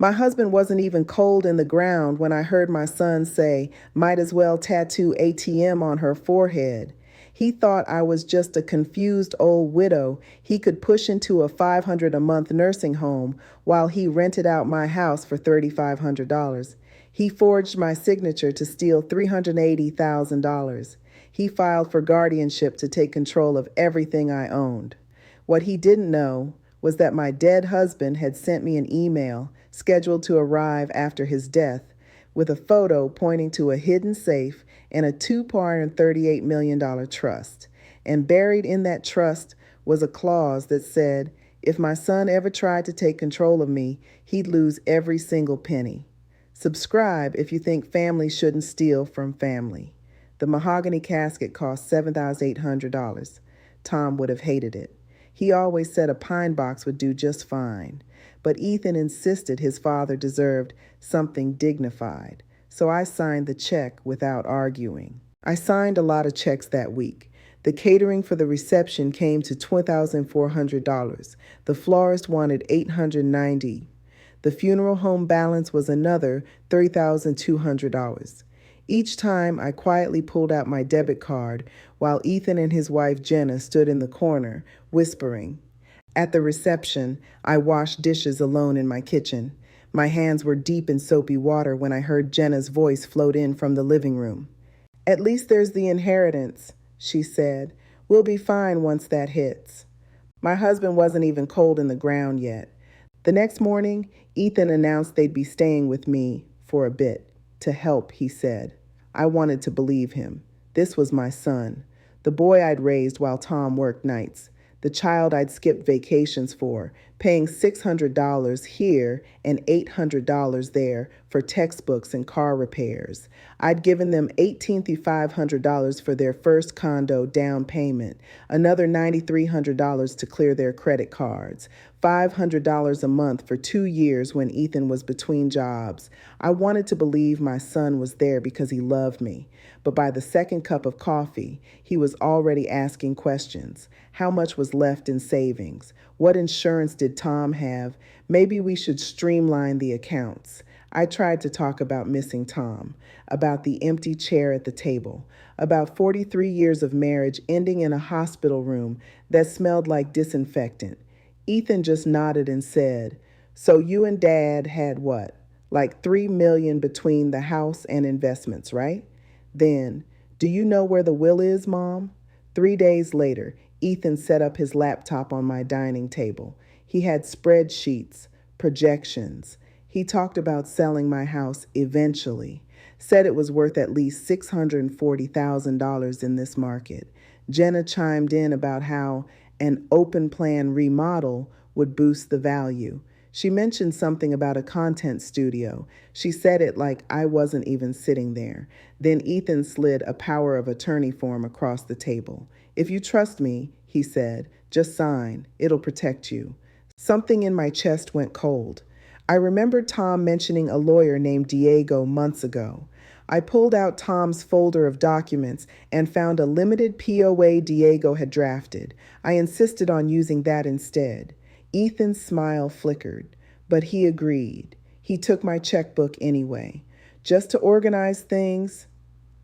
My husband wasn't even cold in the ground when I heard my son say, might as well tattoo ATM on her forehead. He thought I was just a confused old widow he could push into a $500 a month nursing home while he rented out my house for $3,500. He forged my signature to steal $380,000. He filed for guardianship to take control of everything I owned. What he didn't know was that my dead husband had sent me an email scheduled to arrive after his death with a photo pointing to a hidden safe and a $238 million trust. And buried in that trust was a clause that said, if my son ever tried to take control of me, he'd lose every single penny. Subscribe if you think family shouldn't steal from family. The mahogany casket cost $7,800. Tom would have hated it. He always said a pine box would do just fine. But Ethan insisted his father deserved something dignified, so I signed the check without arguing. I signed a lot of checks that week. The catering for the reception came to $2,400. The florist wanted $890. The funeral home balance was another $3,200. Each time I quietly pulled out my debit card while Ethan and his wife Jenna stood in the corner, whispering. At the reception, I washed dishes alone in my kitchen. My hands were deep in soapy water when I heard Jenna's voice float in from the living room. At least there's the inheritance, she said. We'll be fine once that hits. My husband wasn't even cold in the ground yet. The next morning, Ethan announced they'd be staying with me for a bit. To help, he said. I wanted to believe him. This was my son, the boy I'd raised while Tom worked nights, the child I'd skipped vacations for, paying $600 here and $800 there for textbooks and car repairs. I'd given them $1,800 for their first condo down payment, another $9,300 to clear their credit cards, $500 a month for 2 years when Ethan was between jobs. I wanted to believe my son was there because he loved me. But by the second cup of coffee, he was already asking questions. How much was left in savings? What insurance did Tom have? Maybe we should streamline the accounts. I tried to talk about missing Tom, about the empty chair at the table, about 43 years of marriage ending in a hospital room that smelled like disinfectant. Ethan just nodded and said, so you and Dad had what? Like $3 million between the house and investments, right? Then, do you know where the will is, Mom? 3 days later, Ethan set up his laptop on my dining table. He had spreadsheets, projections. He talked about selling my house eventually, said it was worth at least $640,000 in this market. Jenna chimed in about how an open plan remodel would boost the value. She mentioned something about a content studio. She said it like I wasn't even sitting there. Then Ethan slid a power of attorney form across the table. If you trust me, he said, just sign. It'll protect you. Something in my chest went cold. I remembered Tom mentioning a lawyer named Diego months ago. I pulled out Tom's folder of documents and found a limited POA Diego had drafted. I insisted on using that instead. Ethan's smile flickered, but he agreed. He took my checkbook anyway. Just to organize things.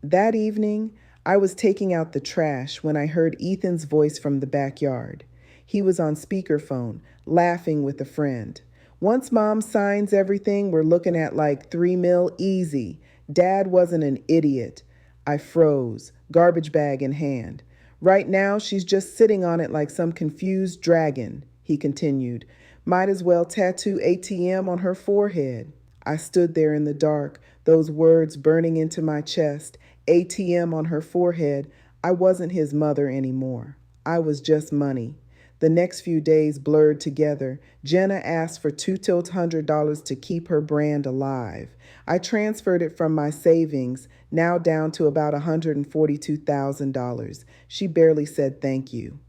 That evening, I was taking out the trash when I heard Ethan's voice from the backyard. He was on speakerphone, laughing with a friend. Once Mom signs everything, we're looking at like $3 million easy. Dad wasn't an idiot. I froze, garbage bag in hand. Right now, she's just sitting on it like some confused dragon, he continued. Might as well tattoo ATM on her forehead. I stood there in the dark, those words burning into my chest. ATM on her forehead. I wasn't his mother anymore. I was just money. The next few days blurred together. Jenna asked for $200 to keep her brand alive. I transferred it from my savings, now down to about $142,000. She barely said thank you.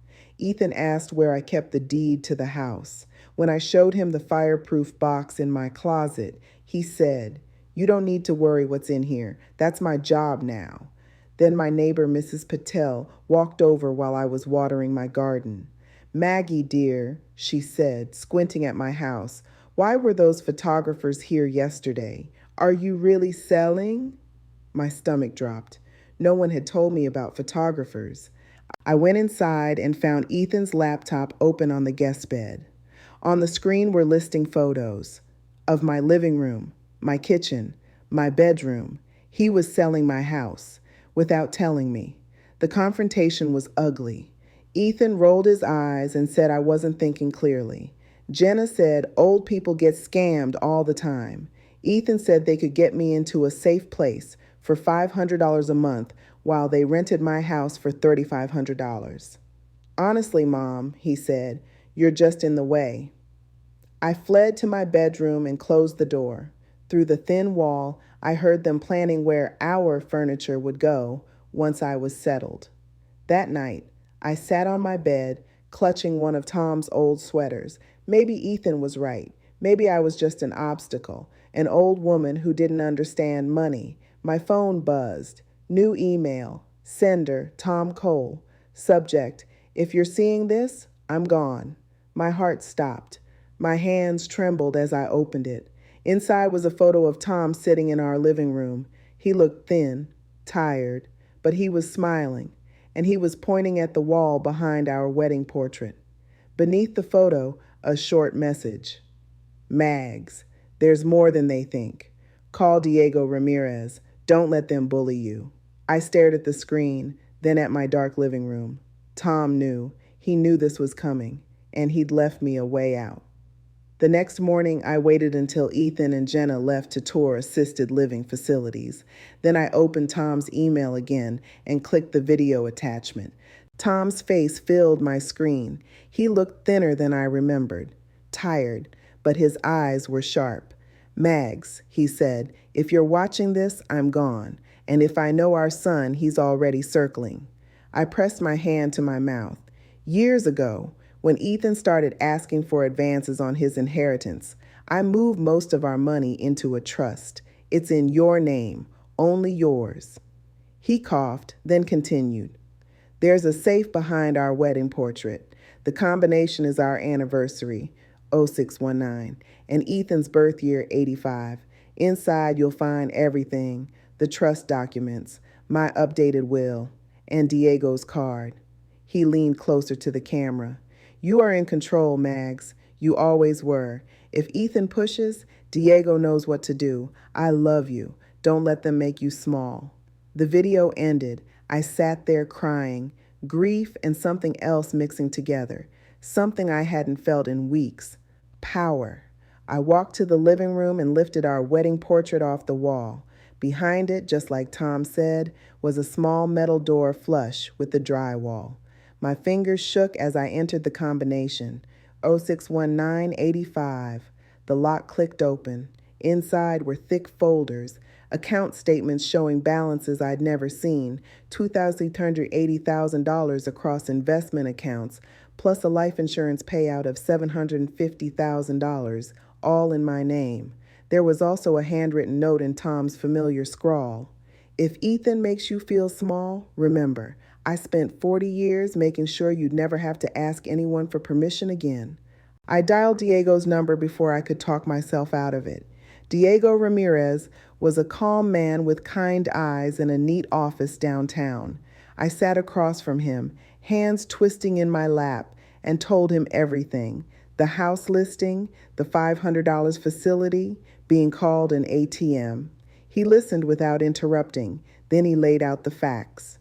Ethan asked where I kept the deed to the house. When I showed him the fireproof box in my closet, he said, "You don't need to worry what's in here. That's my job now." Then my neighbor, Mrs. Patel, walked over while I was watering my garden. "Maggie, dear," she said, squinting at my house, Why were those photographers here yesterday? Are you really selling? My stomach dropped. No one had told me about photographers. I went inside and found Ethan's laptop open on the guest bed. On the screen were listing photos of my living room, my kitchen, my bedroom. He was selling my house without telling me. The confrontation was ugly. Ethan rolled his eyes and said I wasn't thinking clearly. Jenna said old people get scammed all the time. Ethan said they could get me into a safe place for $500 a month while they rented my house for $3,500. Honestly, Mom, he said, you're just in the way. I fled to my bedroom and closed the door. Through the thin wall, I heard them planning where our furniture would go once I was settled. That night, I sat on my bed, clutching one of Tom's old sweaters. Maybe Ethan was right. Maybe I was just an obstacle, an old woman who didn't understand money. My phone buzzed. New email. Sender, Tom Cole. Subject, if you're seeing this, I'm gone. My heart stopped. My hands trembled as I opened it. Inside was a photo of Tom sitting in our living room. He looked thin, tired, but he was smiling, and he was pointing at the wall behind our wedding portrait. Beneath the photo, a short message. Mags, there's more than they think. Call Diego Ramirez. Don't let them bully you. I stared at the screen, then at my dark living room. Tom knew. He knew this was coming, and he'd left me a way out. The next morning, I waited until Ethan and Jenna left to tour assisted living facilities. Then I opened Tom's email again and clicked the video attachment. Tom's face filled my screen. He looked thinner than I remembered, tired, but his eyes were sharp. Mags, he said, if you're watching this, I'm gone. And if I know our son, he's already circling. I pressed my hand to my mouth. Years ago, when Ethan started asking for advances on his inheritance, I moved most of our money into a trust. It's in your name, only yours. He coughed, then continued. There's a safe behind our wedding portrait. The combination is our anniversary, 0619, and Ethan's birth year, 85. Inside, you'll find everything, the trust documents, my updated will, and Diego's card. He leaned closer to the camera. You are in control, Mags. You always were. If Ethan pushes, Diego knows what to do. I love you. Don't let them make you small. The video ended. I sat there crying, grief and something else mixing together, something I hadn't felt in weeks. Power. I walked to the living room and lifted our wedding portrait off the wall. Behind it, just like Tom said, was a small metal door flush with the drywall. My fingers shook as I entered the combination. 061985. The lock clicked open. Inside were thick folders, account statements showing balances I'd never seen, $2,380,000 across investment accounts, plus a life insurance payout of $750,000, all in my name. There was also a handwritten note in Tom's familiar scrawl. If Ethan makes you feel small, remember, I spent 40 years making sure you'd never have to ask anyone for permission again. I dialed Diego's number before I could talk myself out of it. Diego Ramirez was a calm man with kind eyes in a neat office downtown. I sat across from him, hands twisting in my lap, and told him everything. The house listing, the $500 facility, being called an ATM. He listened without interrupting. Then he laid out the facts.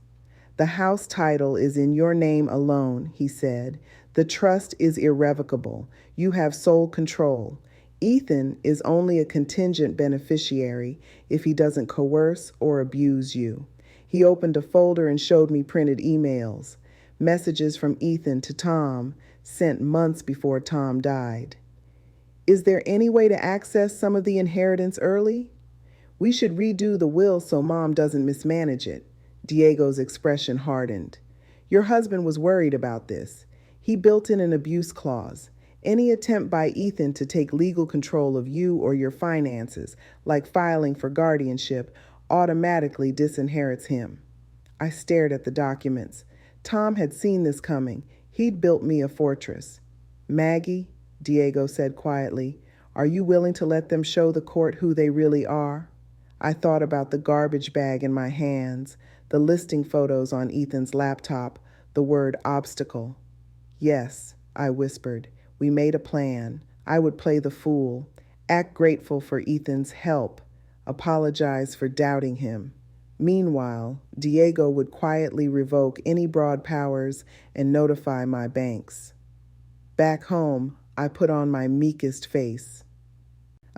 The house title is in your name alone, he said. The trust is irrevocable. You have sole control. Ethan is only a contingent beneficiary if he doesn't coerce or abuse you. He opened a folder and showed me printed emails. Messages from Ethan to Tom, sent months before Tom died. Is there any way to access some of the inheritance early? We should redo the will so Mom doesn't mismanage it. Diego's expression hardened. Your husband was worried about this. He built in an abuse clause. Any attempt by Ethan to take legal control of you or your finances, like filing for guardianship, automatically disinherits him. I stared at the documents. Tom had seen this coming. He'd built me a fortress. Maggie, Diego said quietly, Are you willing to let them show the court who they really are? I thought about the garbage bag in my hands, the listing photos on Ethan's laptop, the word obstacle. Yes, I whispered. We made a plan. I would play the fool, act grateful for Ethan's help, apologize for doubting him. Meanwhile, Diego would quietly revoke any broad powers and notify my banks. Back home, I put on my meekest face.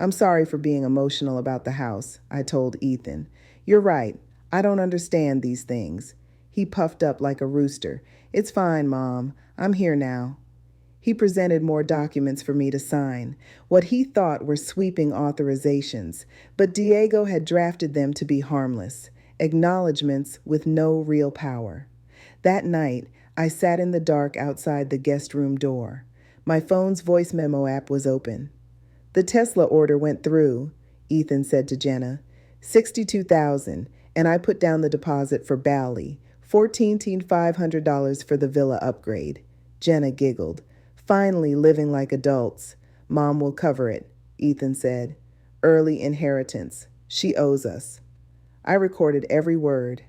I'm sorry for being emotional about the house, I told Ethan. You're right. I don't understand these things. He puffed up like a rooster. It's fine, Mom. I'm here now. He presented more documents for me to sign, what he thought were sweeping authorizations, but Diego had drafted them to be harmless, acknowledgments with no real power. That night, I sat in the dark outside the guest room door. My phone's voice memo app was open. The Tesla order went through, Ethan said to Jenna. $62,000, and I put down the deposit for Bally, $14,500 for the villa upgrade. Jenna giggled. Finally living like adults. Mom will cover it, Ethan said. Early inheritance. She owes us. I recorded every word.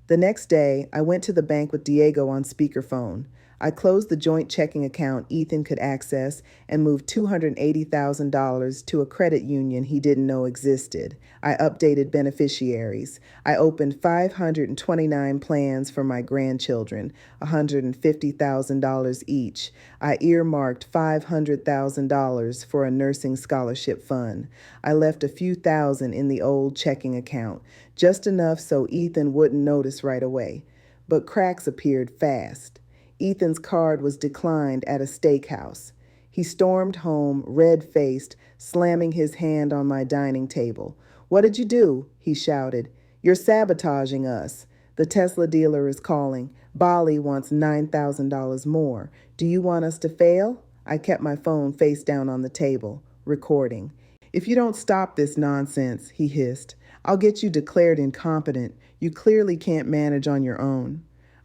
The next day, I went to the bank with Diego on speakerphone. I closed the joint checking account Ethan could access and moved $280,000 to a credit union he didn't know existed. I updated beneficiaries. I opened 529 plans for my grandchildren, $150,000 each. I earmarked $500,000 for a nursing scholarship fund. I left a few thousand in the old checking account, just enough so Ethan wouldn't notice right away. But cracks appeared fast. Ethan's card was declined at a steakhouse. He stormed home, red-faced, slamming his hand on my dining table. "What did you do?" he shouted. "You're sabotaging us. The Tesla dealer is calling. Bali wants $9,000 more. Do you want us to fail?" I kept my phone face down on the table, recording. "If you don't stop this nonsense," he hissed, "I'll get you declared incompetent. You clearly can't manage on your own."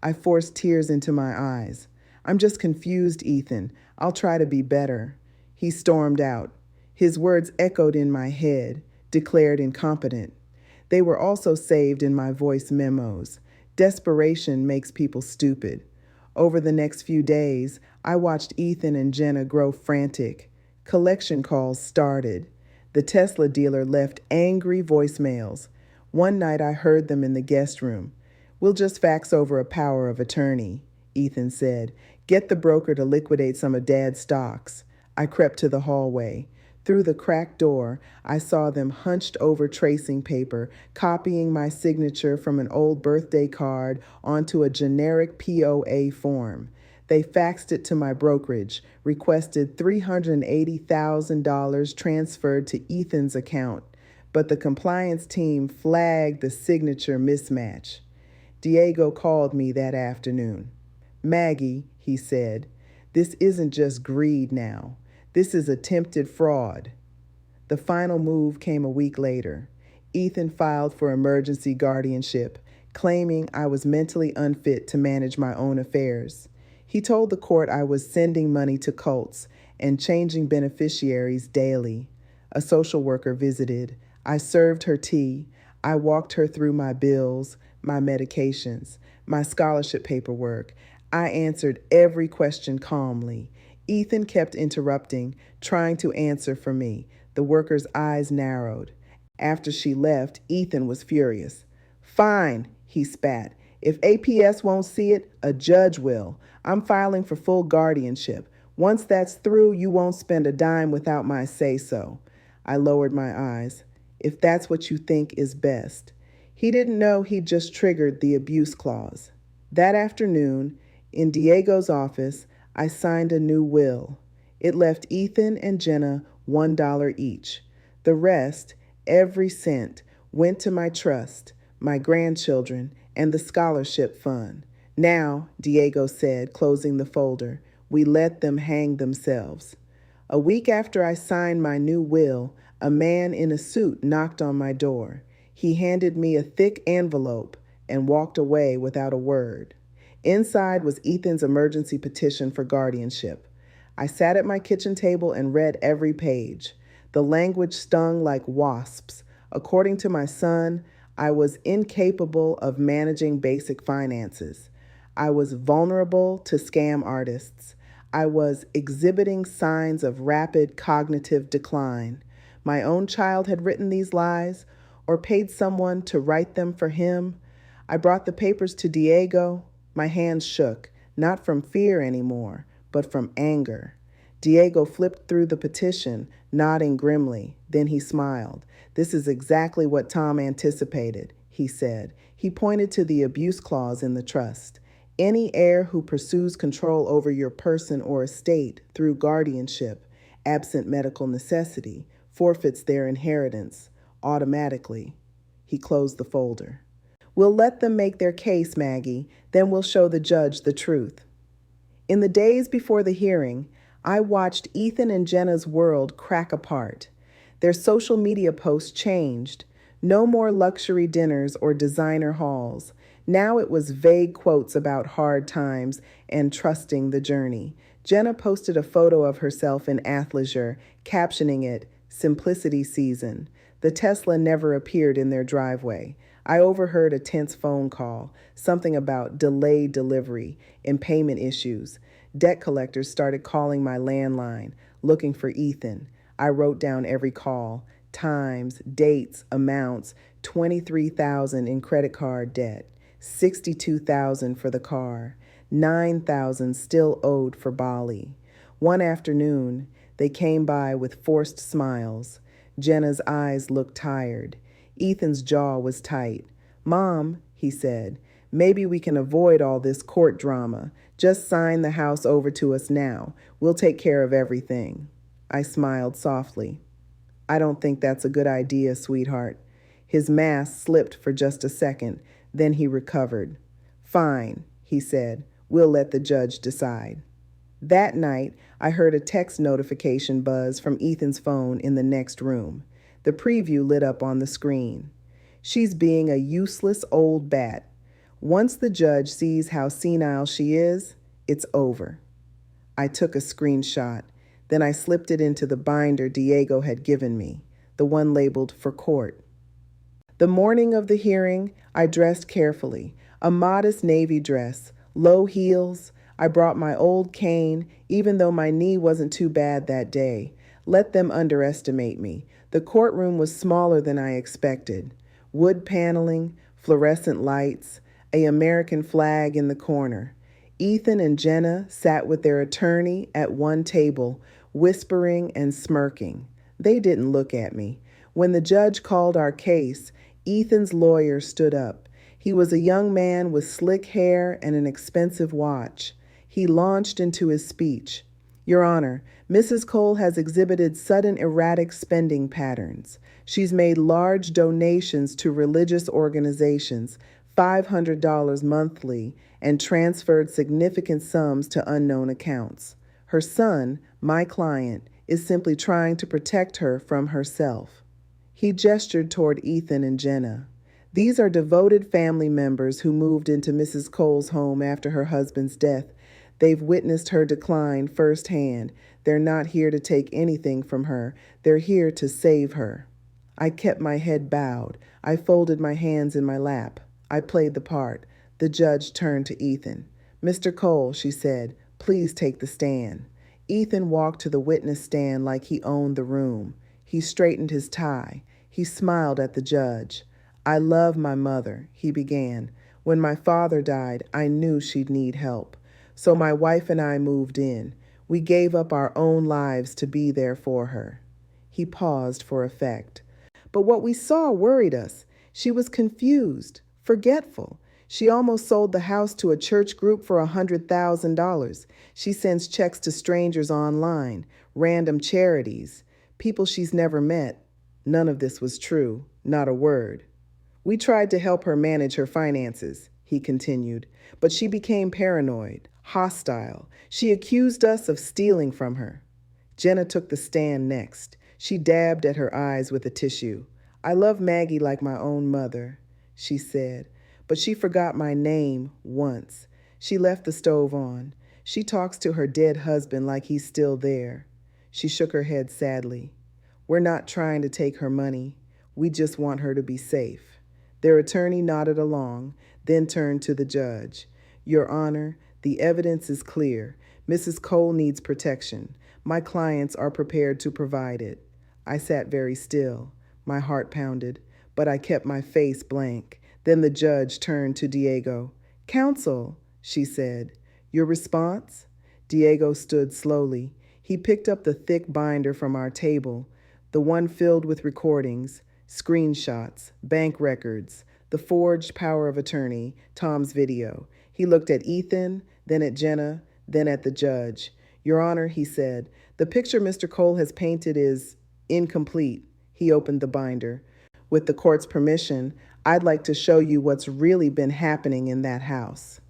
I forced tears into my eyes. "I'm just confused, Ethan. I'll try to be better." He stormed out. His words echoed in my head, declared incompetent. They were also saved in my voice memos. Desperation makes people stupid. Over the next few days, I watched Ethan and Jenna grow frantic. Collection calls started. The Tesla dealer left angry voicemails. One night I heard them in the guest room. "We'll just fax over a power of attorney," Ethan said. "Get the broker to liquidate some of Dad's stocks." I crept to the hallway. Through the cracked door, I saw them hunched over tracing paper, copying my signature from an old birthday card onto a generic POA form. They faxed it to my brokerage, requested $380,000 transferred to Ethan's account, but the compliance team flagged the signature mismatch. Diego called me that afternoon. "Maggie," he said, "this isn't just greed now. This is attempted fraud." The final move came a week later. Ethan filed for emergency guardianship, claiming I was mentally unfit to manage my own affairs. He told the court I was sending money to cults and changing beneficiaries daily. A social worker visited. I served her tea. I walked her through my bills, my medications, my scholarship paperwork. I answered every question calmly. Ethan kept interrupting, trying to answer for me. The worker's eyes narrowed. After she left, Ethan was furious. "Fine," he spat. "If APS won't see it, a judge will. I'm filing for full guardianship. Once that's through, you won't spend a dime without my say-so." I lowered my eyes. "If that's what you think is best." He didn't know he'd just triggered the abuse clause. That afternoon, in Diego's office, I signed a new will. It left Ethan and Jenna $1 each. The rest, every cent, went to my trust, my grandchildren, and the scholarship fund. "Now," Diego said, closing the folder, "we let them hang themselves." A week after I signed my new will, a man in a suit knocked on my door. He handed me a thick envelope and walked away without a word. Inside was Ethan's emergency petition for guardianship. I sat at my kitchen table and read every page. The language stung like wasps. According to my son, I was incapable of managing basic finances. I was vulnerable to scam artists. I was exhibiting signs of rapid cognitive decline. My own child had written these lies or paid someone to write them for him. I brought the papers to Diego. My hands shook, not from fear anymore, but from anger. Diego flipped through the petition, nodding grimly. Then he smiled. "This is exactly what Tom anticipated," he said. He pointed to the abuse clause in the trust. Any heir who pursues control over your person or estate through guardianship, absent medical necessity, forfeits their inheritance automatically. He closed the folder. "We'll let them make their case, Maggie, then we'll show the judge the truth." In the days before the hearing, I watched Ethan and Jenna's world crack apart. Their social media posts changed. No more luxury dinners or designer halls. Now it was vague quotes about hard times and trusting the journey. Jenna posted a photo of herself in athleisure, captioning it, "Simplicity Season." The Tesla never appeared in their driveway. I overheard a tense phone call, something about delayed delivery and payment issues. Debt collectors started calling my landline, looking for Ethan. I wrote down every call, times, dates, amounts, 23,000 in credit card debt, 62,000 for the car, 9,000 still owed for Bali. One afternoon, they came by with forced smiles. Jenna's eyes looked tired. Ethan's jaw was tight. "Mom," he said, "maybe we can avoid all this court drama. Just sign the house over to us now. We'll take care of everything." I smiled softly. "I don't think that's a good idea, sweetheart." His mask slipped for just a second, then he recovered. "Fine," he said. "We'll let the judge decide." That night, I heard a text notification buzz from Ethan's phone in the next room. The preview lit up on the screen. "She's being a useless old bat. Once the judge sees how senile she is, it's over." I took a screenshot. Then I slipped it into the binder Diego had given me, the one labeled "for court." The morning of the hearing, I dressed carefully, a modest navy dress, low heels. I brought my old cane, even though my knee wasn't too bad that day. Let them underestimate me. The courtroom was smaller than I expected. Wood paneling, fluorescent lights, an American flag in the corner. Ethan and Jenna sat with their attorney at one table, whispering and smirking. They didn't look at me. When the judge called our case, Ethan's lawyer stood up. He was a young man with slick hair and an expensive watch. He launched into his speech. "Your Honor, Mrs. Cole has exhibited sudden erratic spending patterns. She's made large donations to religious organizations, $500 monthly, and transferred significant sums to unknown accounts. Her son, my client, is simply trying to protect her from herself." He gestured toward Ethan and Jenna. "These are devoted family members who moved into Mrs. Cole's home after her husband's death. They've witnessed her decline firsthand. They're not here to take anything from her. They're here to save her." I kept my head bowed. I folded my hands in my lap. I played the part. The judge turned to Ethan. "Mr. Cole," she said, "please take the stand." Ethan walked to the witness stand like he owned the room. He straightened his tie. He smiled at the judge. "I love my mother," he began. "When my father died, I knew she'd need help. So my wife and I moved in. We gave up our own lives to be there for her." He paused for effect. "But what we saw worried us. She was confused, forgetful. She almost sold the house to a church group for $100,000. She sends checks to strangers online, random charities, people she's never met. None of this was true, not a word. We tried to help her manage her finances," he continued, "but she became paranoid, hostile. She accused us of stealing from her." Jenna took the stand next. She dabbed at her eyes with a tissue. "I love Maggie like my own mother," she said, "but she forgot my name once. She left the stove on. She talks to her dead husband like he's still there." She shook her head sadly. We're not trying to take her money. We just want her to be safe. Their attorney nodded along, then turned to the judge. Your Honor, the evidence is clear. Mrs. Cole needs protection. My clients are prepared to provide it. I sat very still. My heart pounded, but I kept my face blank. Then the judge turned to Diego. Counsel, she said. Your response? Diego stood slowly. He picked up the thick binder from our table, the one filled with recordings, screenshots, bank records, the forged power of attorney, Tom's video. He looked at Ethan, then at Jenna, then at the judge. Your Honor, he said, the picture Mr. Cole has painted is incomplete. He opened the binder. With the court's permission, I'd like to show you what's really been happening in that house.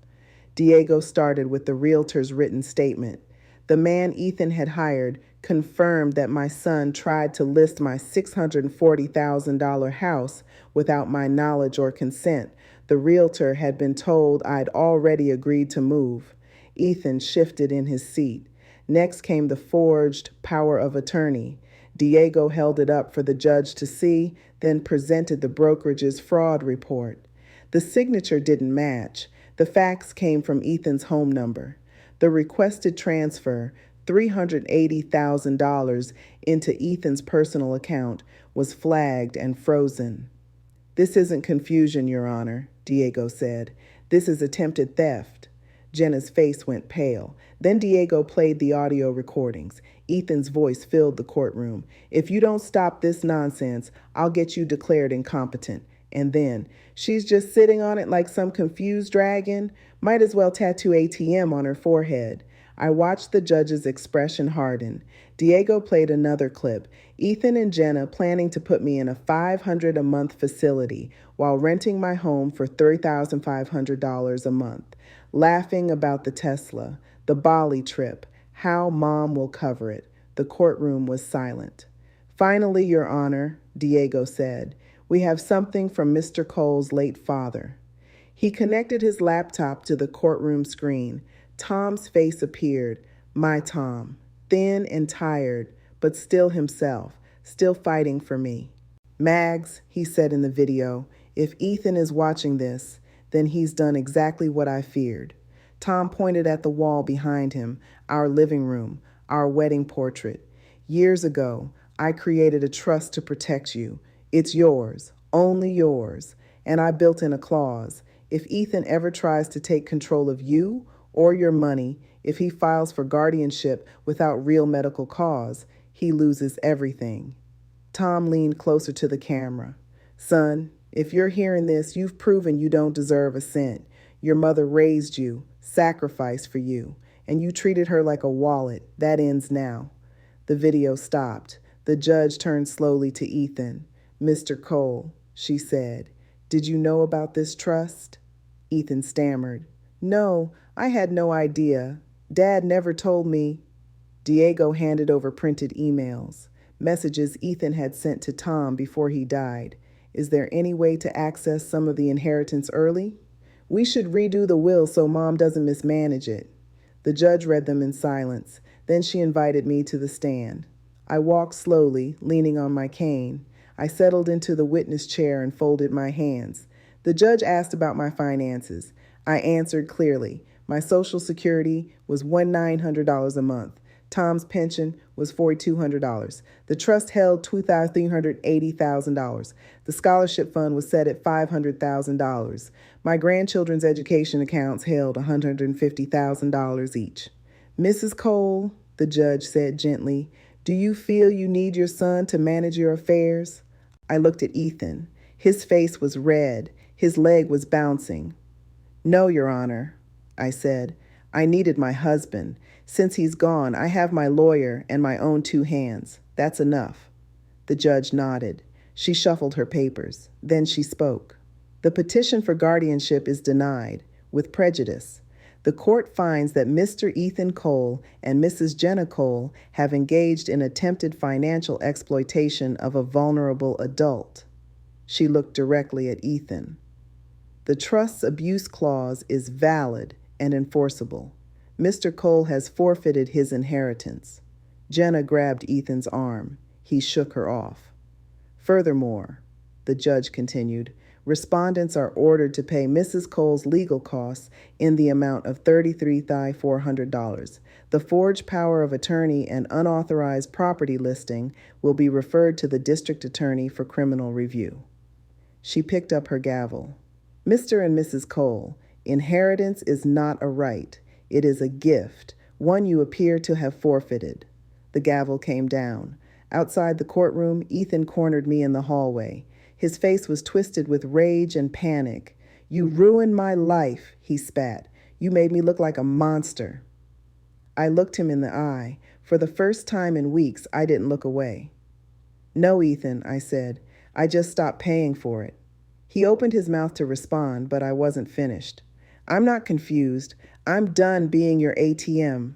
Diego started with the realtor's written statement. The man Ethan had hired confirmed that my son tried to list my $640,000 house without my knowledge or consent. The realtor had been told I'd already agreed to move. Ethan shifted in his seat. Next came the forged power of attorney. Diego held it up for the judge to see, then presented the brokerage's fraud report. The signature didn't match. The fax came from Ethan's home number. The requested transfer, $380,000 into Ethan's personal account, was flagged and frozen. This isn't confusion, Your Honor, Diego said. This is attempted theft. Jenna's face went pale. Then Diego played the audio recordings. Ethan's voice filled the courtroom. If you don't stop this nonsense, I'll get you declared incompetent. And then, she's just sitting on it like some confused dragon. Might as well tattoo ATM on her forehead. I watched the judge's expression harden. Diego played another clip. Ethan and Jenna planning to put me in a $500 a month facility while renting my home for $3,500 a month. Laughing about the Tesla, the Bali trip, how Mom will cover it. The courtroom was silent. Finally, Your Honor, Diego said, we have something from Mr. Cole's late father. He connected his laptop to the courtroom screen. Tom's face appeared. My Tom, thin and tired, but still himself, still fighting for me. Mags, he said in the video, if Ethan is watching this, then he's done exactly what I feared. Tom pointed at the wall behind him, our living room, our wedding portrait. Years ago, I created a trust to protect you. It's yours, only yours. And I built in a clause. If Ethan ever tries to take control of you or your money, if he files for guardianship without real medical cause, he loses everything. Tom leaned closer to the camera. Son, if you're hearing this, you've proven you don't deserve a cent. Your mother raised you, sacrificed for you, and you treated her like a wallet. That ends now. The video stopped. The judge turned slowly to Ethan. Mr. Cole, she said, did you know about this trust? Ethan stammered. No, I had no idea. Dad never told me. Diego handed over printed emails, messages Ethan had sent to Tom before he died. Is there any way to access some of the inheritance early? We should redo the will so Mom doesn't mismanage it. The judge read them in silence. Then she invited me to the stand. I walked slowly, leaning on my cane. I settled into the witness chair and folded my hands. The judge asked about my finances. I answered clearly. My Social Security was $1,900 a month. Tom's pension was $4,200. The trust held $2,380,000. The scholarship fund was set at $500,000. My grandchildren's education accounts held $150,000 each. Mrs. Cole, the judge said gently, do you feel you need your son to manage your affairs? I looked at Ethan. His face was red. His leg was bouncing. No, Your Honor, I said. I needed my husband. Since he's gone, I have my lawyer and my own 2 hands. That's enough. The judge nodded. She shuffled her papers. Then she spoke. The petition for guardianship is denied, with prejudice. The court finds that Mr. Ethan Cole and Mrs. Jenna Cole have engaged in attempted financial exploitation of a vulnerable adult. She looked directly at Ethan. The trust's abuse clause is valid and enforceable. Mr. Cole has forfeited his inheritance. Jenna grabbed Ethan's arm. He shook her off. Furthermore, the judge continued, respondents are ordered to pay Mrs. Cole's legal costs in the amount of $33,400. The forged power of attorney and unauthorized property listing will be referred to the district attorney for criminal review. She picked up her gavel. Mr. and Mrs. Cole, inheritance is not a right. It is a gift, one you appear to have forfeited. The gavel came down. Outside the courtroom, Ethan cornered me in the hallway. His face was twisted with rage and panic. You ruined my life, he spat. You made me look like a monster. I looked him in the eye. For the first time in weeks, I didn't look away. No, Ethan, I said. I just stopped paying for it. He opened his mouth to respond, but I wasn't finished. I'm not confused. I'm done being your ATM.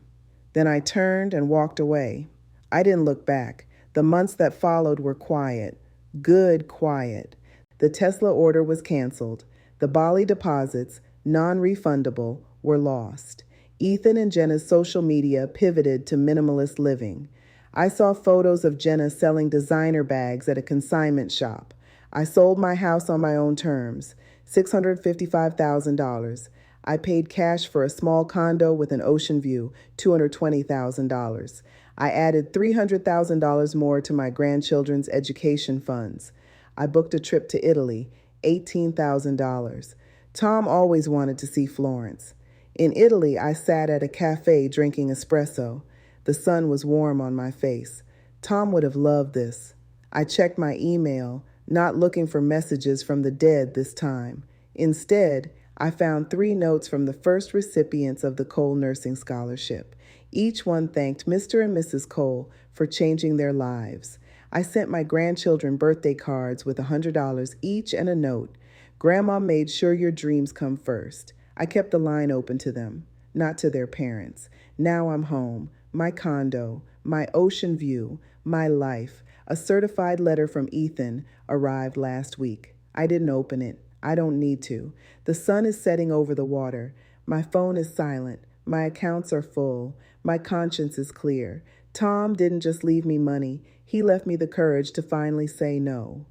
Then I turned and walked away. I didn't look back. The months that followed were quiet. Good quiet. The Tesla order was canceled. The Bali deposits, non-refundable, were lost. Ethan and Jenna's social media pivoted to minimalist living. I saw photos of Jenna selling designer bags at a consignment shop. I sold my house on my own terms, $655,000. I paid cash for a small condo with an ocean view, $220,000. I added $300,000 more to my grandchildren's education funds. I booked a trip to Italy, $18,000. Tom always wanted to see Florence. In Italy, I sat at a cafe drinking espresso. The sun was warm on my face. Tom would have loved this. I checked my email, not looking for messages from the dead this time. Instead, I found 3 notes from the first recipients of the Cole Nursing Scholarship. Each one thanked Mr. and Mrs. Cole for changing their lives. I sent my grandchildren birthday cards with $100 each and a note. Grandma made sure your dreams come first. I kept the line open to them, not to their parents. Now I'm home, my condo, my ocean view, my life. A certified letter from Ethan arrived last week. I didn't open it. I don't need to. The sun is setting over the water. My phone is silent. My accounts are full. My conscience is clear. Tom didn't just leave me money. He left me the courage to finally say no.